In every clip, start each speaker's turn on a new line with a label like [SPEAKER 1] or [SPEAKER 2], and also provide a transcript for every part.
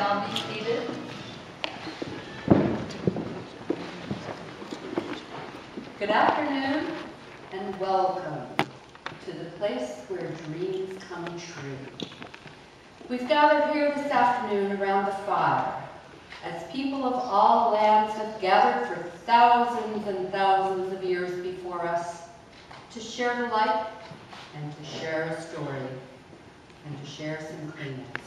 [SPEAKER 1] all be seated. Good afternoon and welcome to the place where dreams come true. We've gathered here this afternoon around the fire as people of all lands have gathered for thousands and thousands of years before us to share the light and to share a story and to share some Kleenex.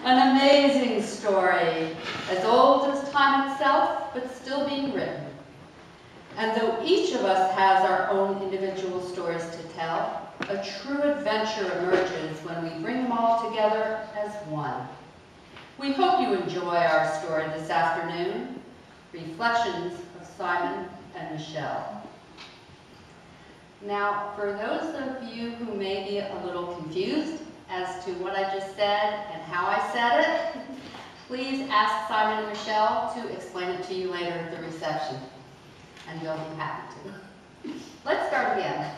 [SPEAKER 1] An amazing story, as old as time itself, but still being written. And though each of us has our own individual stories to tell, a true adventure emerges when we bring them all together as one. We hope you enjoy our story this afternoon, Reflections of Simon and Michelle. Now, for those of you who may be a little confused as to what I just said and how I said it, please ask Simon and Michelle to explain it to you later at the reception, and they'll be happy to. Let's start again.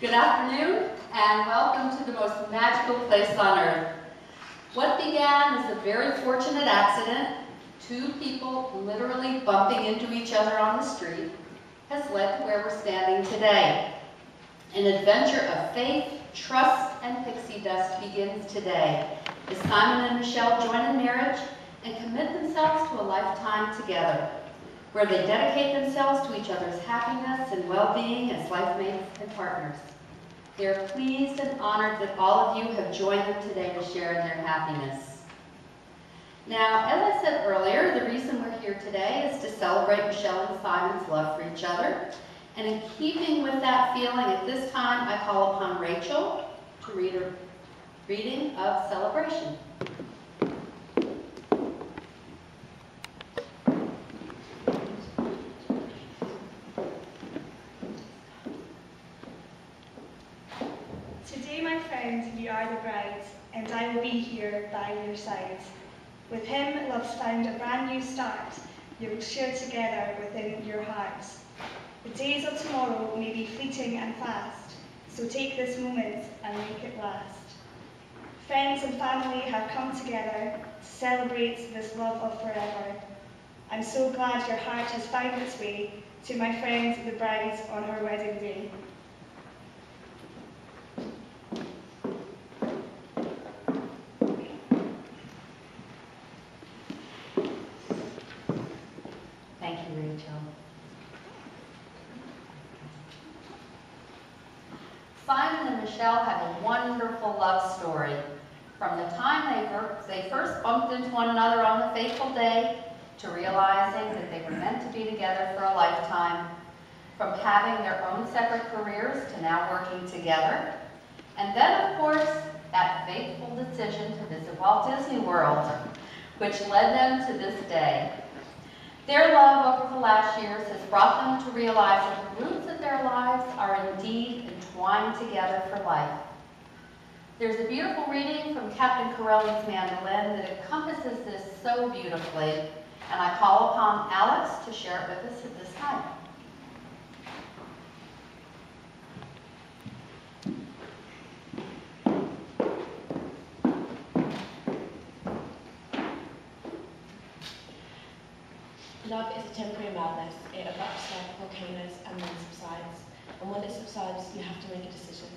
[SPEAKER 1] Good afternoon, and welcome to the most magical place on earth. What began as a very fortunate accident, two people literally bumping into each other on the street, has led to where we're standing today. An adventure of faith, trust, and pixie dust begins today as Simon and Michelle join in marriage and commit themselves to a lifetime together, where they dedicate themselves to each other's happiness and well-being as life mates and partners. They are pleased and honored that all of you have joined them today to share in their happiness. Now, as I said earlier, the reason we're here today is to celebrate Michelle and Simon's love for each other. And in keeping with that feeling, at this time, I call upon Rachel to read a reading of Celebration.
[SPEAKER 2] Today, my friend, you are the bride, and I will be here by your side. With him, love's found a brand new start, you will share together within your hearts. The days of tomorrow may be fleeting and fast, so take this moment and make it last. Friends and family have come together to celebrate this love of forever. I'm so glad your heart has found its way to my friend, the bride, on her wedding day.
[SPEAKER 1] Thank you, Rachel. Simon and Michelle have a wonderful love story. From the time they first bumped into one another on the fateful day, to realizing that they were meant to be together for a lifetime, from having their own separate careers to now working together, and then, of course, that fateful decision to visit Walt Disney World, which led them to this day. Their love over the last years has brought them to realize that the roots of their lives are indeed entwined together for life. There's a beautiful reading from Captain Corelli's mandolin that encompasses this so beautifully, and I call upon Alex to share it with us at this time.
[SPEAKER 3] Love is a temporary madness. It erupts like volcanoes and then subsides. And when it subsides, you have to make a decision.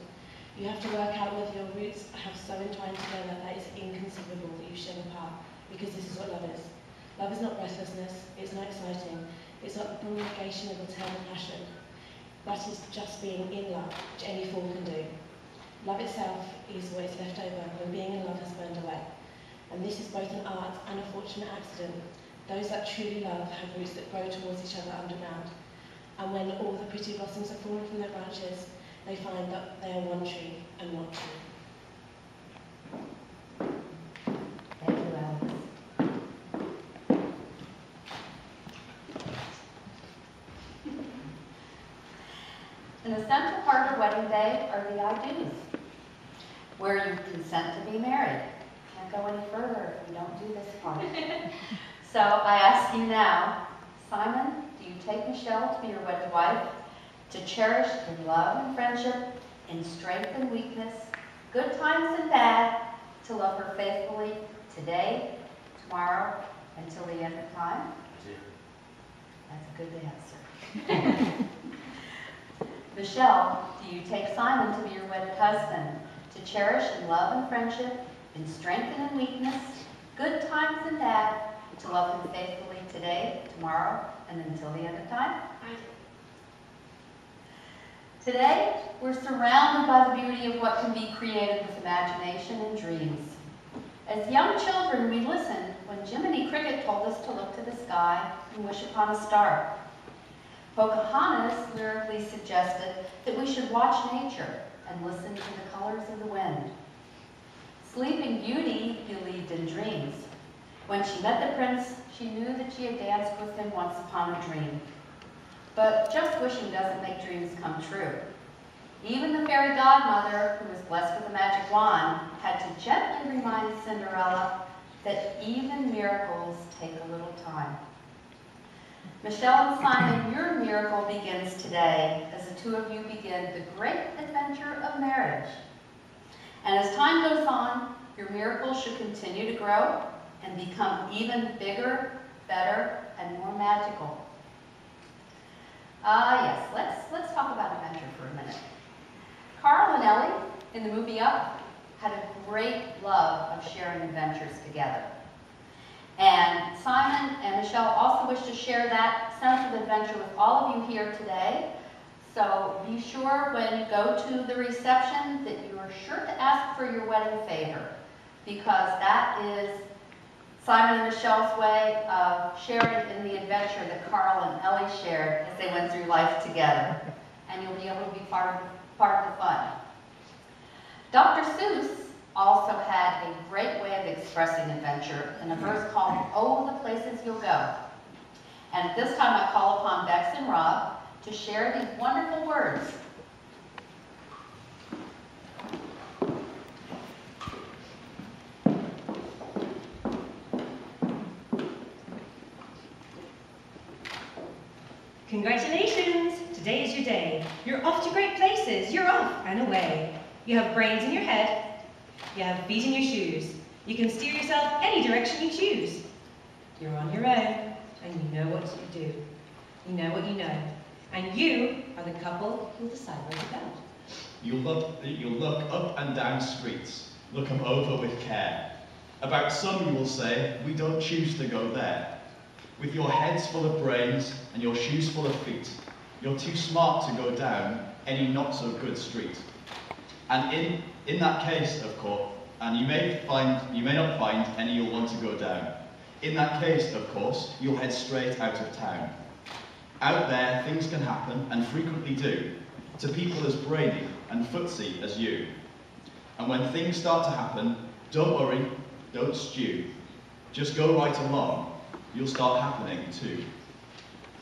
[SPEAKER 3] You have to work out whether your roots have so entwined together that it's inconceivable that you should apart, because this is what love is. Love is not breathlessness, it's not exciting, it's not the prolongation of eternal passion. That is just being in love, which any fool can do. Love itself is what is left over when being in love has burned away. And this is both an art and a fortunate accident. Those that truly love have roots that grow towards each other underground. And when all the pretty blossoms have fallen from their branches, they find that they are one tree and not two.
[SPEAKER 1] Thank you, Alex. In the central part of wedding day are the I do's, where you consent to be married. Can't go any further if we don't do this part. So I ask you now, Simon, do you take Michelle to be your wedded wife, to cherish in love and friendship, in strength and weakness, good times and bad, to love her faithfully today, tomorrow, until the end of time? That's a good answer. Michelle, do you take Simon to be your wedded husband, to cherish in love and friendship, in strength and in weakness, good times and bad, to love him faithfully today, tomorrow, and until the end of time?
[SPEAKER 3] I do.
[SPEAKER 1] Today, we're surrounded by the beauty of what can be created with imagination and dreams. As young children, we listened when Jiminy Cricket told us to look to the sky and wish upon a star. Pocahontas lyrically suggested that we should watch nature and listen to the colors of the wind. Sleeping Beauty believed in dreams. When she met the prince, she knew that she had danced with him once upon a dream. But just wishing doesn't make dreams come true. Even the fairy godmother, who was blessed with a magic wand, had to gently remind Cinderella that even miracles take a little time. Michelle and Simon, your miracle begins today as the two of you begin the great adventure of marriage. And as time goes on, your miracle should continue to grow and become even bigger, better, and more magical. Yes, let's talk about adventure for a minute. Carl and Ellie, in the movie Up, had a great love of sharing adventures together. And Simon and Michelle also wish to share that sense of adventure with all of you here today. So be sure when you go to the reception that you are sure to ask for your wedding favor, because that is Simon and Michelle's way of sharing in the adventure that Carl and Ellie shared as they went through life together. And you'll be able to be part of the fun. Dr. Seuss also had a great way of expressing adventure in a verse called "Oh, the Places You'll Go." And at this time I call upon Bex and Rob to share these wonderful words.
[SPEAKER 4] Congratulations! Today is your day. You're off to great places. You're off and away. You have brains in your head. You have feet in your shoes. You can steer yourself any direction you choose. You're on your own, and you know what to do. You know what you know. And you are the couple who'll decide where to go.
[SPEAKER 5] You'll look up and down streets. Look them over with care. About some you will say, we don't choose to go there. With your heads full of brains and your shoes full of feet, you're too smart to go down any not so good street. And in that case, of course, and you may not find any you'll want to go down. In that case, of course, you'll head straight out of town. Out there, things can happen, and frequently do, to people as brainy and footsy as you. And when things start to happen, don't worry, don't stew. Just go right along. You'll start happening too.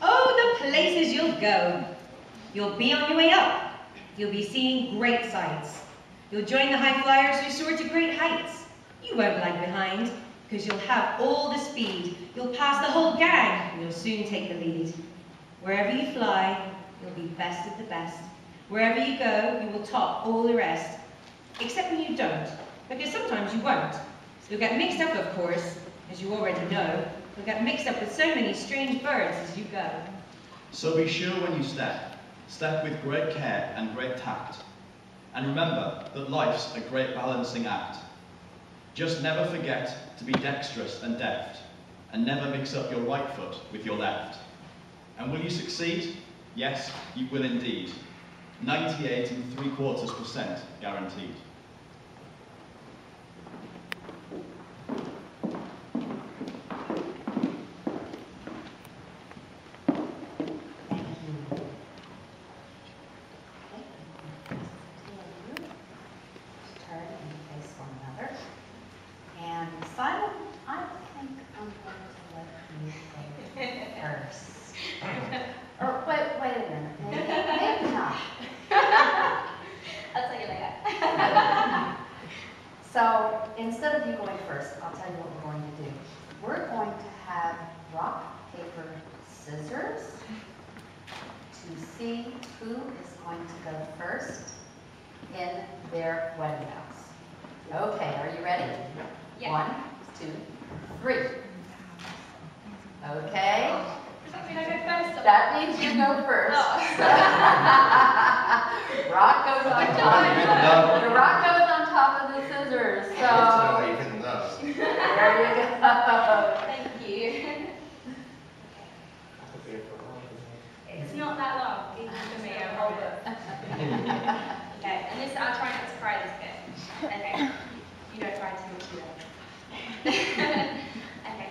[SPEAKER 4] Oh, the places you'll go. You'll be on your way up. You'll be seeing great sights. You'll join the high flyers who soar to great heights. You won't lag behind, because you'll have all the speed. You'll pass the whole gang, and you'll soon take the lead. Wherever you fly, you'll be best of the best. Wherever you go, you will top all the rest. Except when you don't, because sometimes you won't. You'll get mixed up, of course, as you already know. You'll get mixed up with so many strange birds as you go.
[SPEAKER 5] So be sure when you step with great care and great tact. And remember that life's a great balancing act. Just never forget to be dexterous and deft, and never mix up your right foot with your left. And will you succeed? Yes, you will indeed. 98.75% guaranteed.
[SPEAKER 1] So instead of you going first, I'll tell you what we're going to do. We're going to have rock, paper, scissors to see who is going to go first in their wedding vows. Okay, are you ready? Yeah. 1, 2, 3. Okay. That means you go first. Rock goes on top. The rock goes on top of the scissors. So there you go.
[SPEAKER 2] Thank you. It's not that long, even for me. I'll hold it. Okay, and this, I'll try not to cry this bit. Okay. You don't cry too much either. Okay.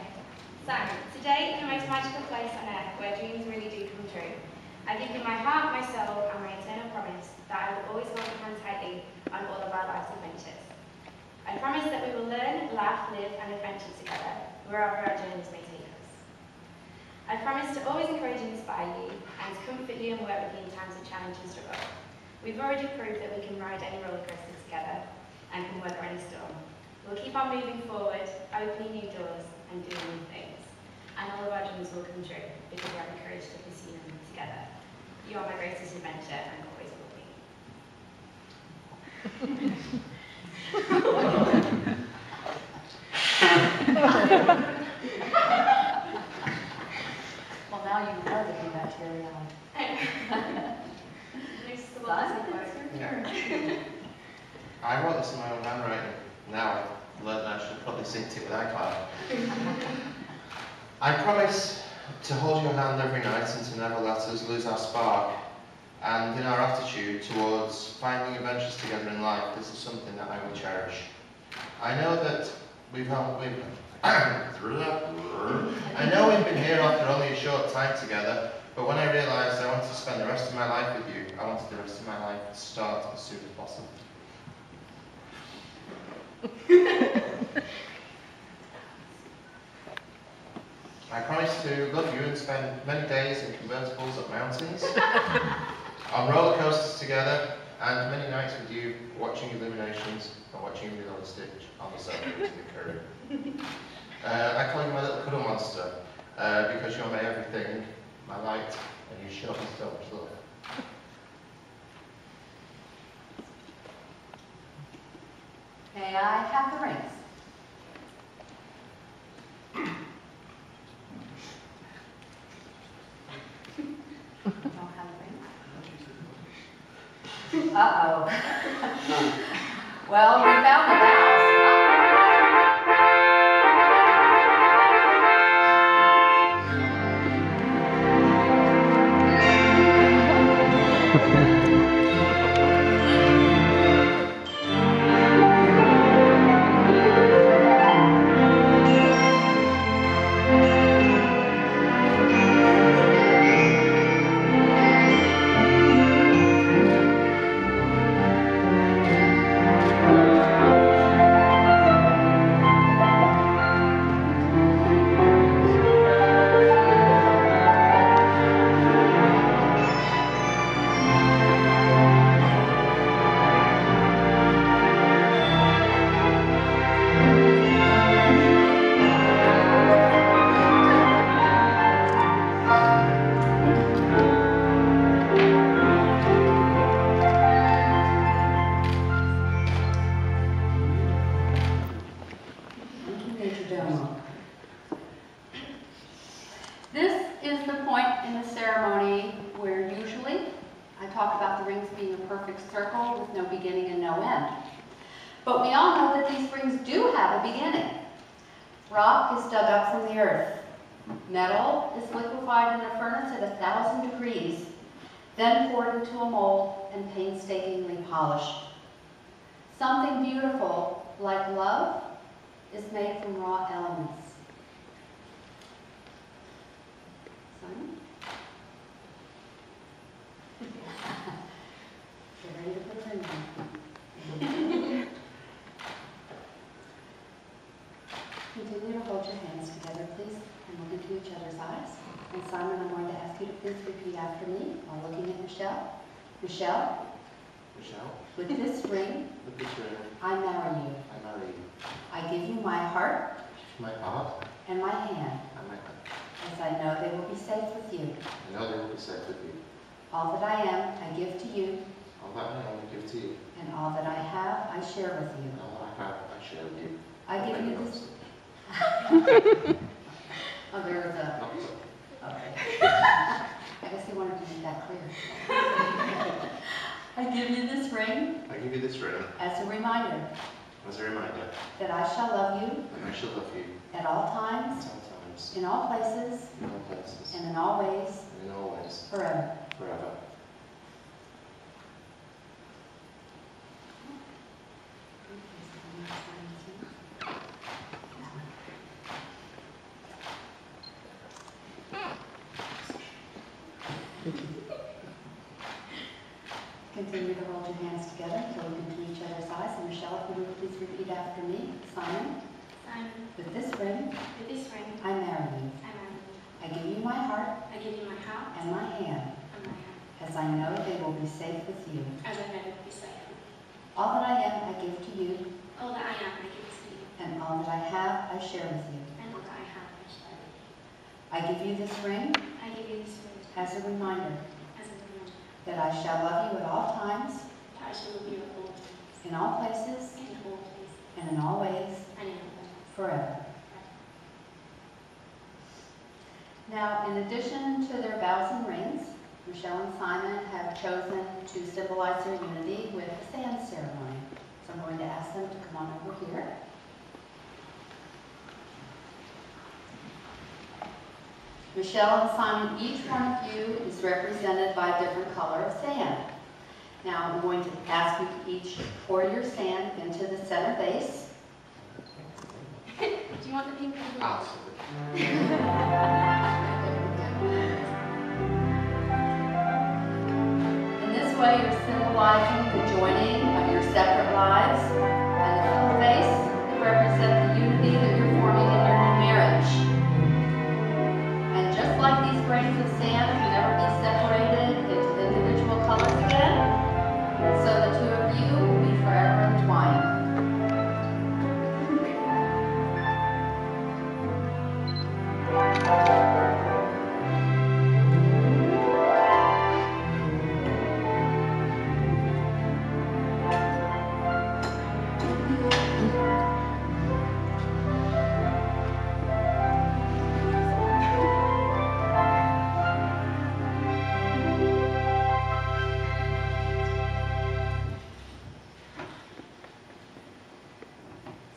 [SPEAKER 2] So, today in the most magical place on earth where dreams really do come true.
[SPEAKER 6] I give you my heart, my soul, and my eternal promise that I will always hold your hand tightly on all of our life's adventures. I promise that we will learn, laugh, live, and adventure together, wherever our journeys may take us. I promise to always encourage and inspire you, and to comfort you and work with you in times of challenge and struggle. We've already proved that we can ride any roller coaster together, and can weather any storm. We'll keep on moving forward, opening new doors, and doing new things. And all of our dreams will come true, because we're encouraged to pursue them together. You are my greatest adventure, and always will be.
[SPEAKER 1] Well, now you know that you got teary-eyed.
[SPEAKER 7] I wrote this in my own handwriting. Now I've learned that I should probably sync it with iCloud. I promise to hold your hand every night and to never let us lose our spark. And in our attitude towards finding adventures together in life, this is something that I will cherish. I know that I know we've been here after only a short time together, but when I realised I wanted to spend the rest of my life with you, I wanted the rest of my life to start as soon as possible. I promise to love you and spend many days in convertibles up mountains, on roller coasters together, and many nights with you watching illuminations and watching you on the Stitch on the sofa to the curry. I call you my little cuddle monster because you're my everything, my light, and you show me so much love.
[SPEAKER 1] May I have the rings? Don't have the rings? Uh-oh. Well, we found the house. This is the point in the ceremony where usually I talk about the rings being a perfect circle with no beginning and no end. But we all know that these rings do have a beginning. Rock is dug up from the earth. Metal is liquefied in a furnace at 1,000 degrees, then poured into a mold and painstakingly polished. Something beautiful, like love, is made from raw elements. Simon? Get ready to put a ring on. Continue to hold your hands together, please, and look into each other's eyes. And Simon, I'm going to ask you to please repeat after me while looking at Michelle. Michelle, with this ring, I marry you. I give you my heart, and my hand, as I know they will be safe with you. All that I am, I give to you, and all that I have, I share with you. I give you this. Oh, there was a. Okay. I guess he wanted to make that clear. I give you this ring as a reminder that I shall love you at all times, in all places, and in all ways, forever. Thank you. Continue to hold your hands together until we come to each other's eyes. And Michelle, if you would please repeat after me. Simon,
[SPEAKER 6] Simon,
[SPEAKER 1] with this ring,
[SPEAKER 6] with this ring,
[SPEAKER 1] I marry you.
[SPEAKER 6] I marry you.
[SPEAKER 1] I give you my heart
[SPEAKER 6] I give you my heart
[SPEAKER 1] and my hand,
[SPEAKER 6] and my hand,
[SPEAKER 1] as I know they will be safe with you.
[SPEAKER 6] as I know it will be safe.
[SPEAKER 1] All that I am, I give to you,
[SPEAKER 6] All that I am, I give to you,
[SPEAKER 1] and all that I have, I share with you.
[SPEAKER 6] and all that I have, I share with you.
[SPEAKER 1] I give you this ring
[SPEAKER 6] I give you this ring
[SPEAKER 1] as a reminder
[SPEAKER 6] as a reminder
[SPEAKER 1] that I shall love you at all times,
[SPEAKER 6] that I shall love you at all times,
[SPEAKER 1] in all places,
[SPEAKER 6] in all places,
[SPEAKER 1] and in all ways,
[SPEAKER 6] and in all ways.
[SPEAKER 1] forever. Now, in addition to their vows and rings, Michelle and Simon have chosen to symbolize their unity with the sand ceremony. So I'm going to ask them to come on over here. Michelle and Simon, each one of you is represented by a different color of sand. Now, I'm going to ask you to each pour your sand into the center vase.
[SPEAKER 6] Do you want the pink or the blue?
[SPEAKER 7] Absolutely.
[SPEAKER 1] In this way, you're symbolizing the joining of your separate lives, and the full face represent the unity that you're forming in your new marriage. And just like these grains of sand can never be separated into individual colors again, so the two of you will be forever entwined.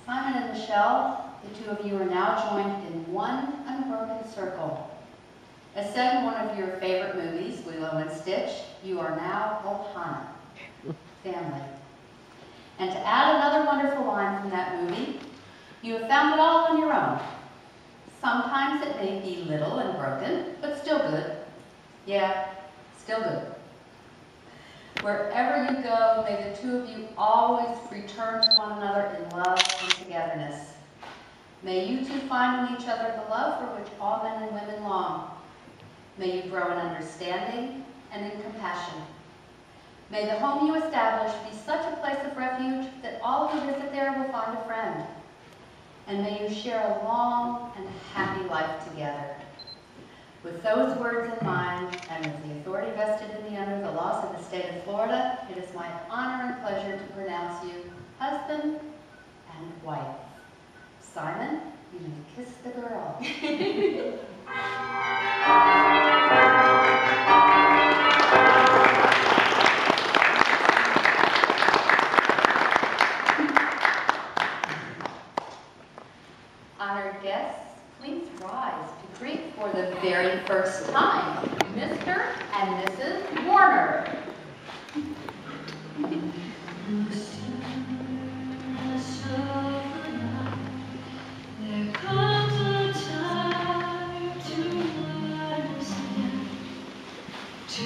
[SPEAKER 1] Simon and Michelle, the two of you are now joined in one unbroken circle. As said in one of your favorite movies, Lilo and Stitch, you are now Ohana, family. And to add another wonderful line from that movie, you have found it all on your own. Sometimes it may be little and broken, but still good. Yeah, still good. Wherever you go, may the two of you always return to one another in love and togetherness. May you two find in each other the love for which all men and women long. May you grow in understanding and in compassion. May the home you establish be such a place of refuge that all who visit there will find a friend. And may you share a long and happy life together. With those words in mind, and with the authority vested in me under the laws of the state of Florida, it is my honor and pleasure to pronounce you husband and wife. Simon, you may kiss the girl. Honored guests, please rise to greet for the very first time Mr. and Mrs. Warner.
[SPEAKER 8] There comes a time to understand, to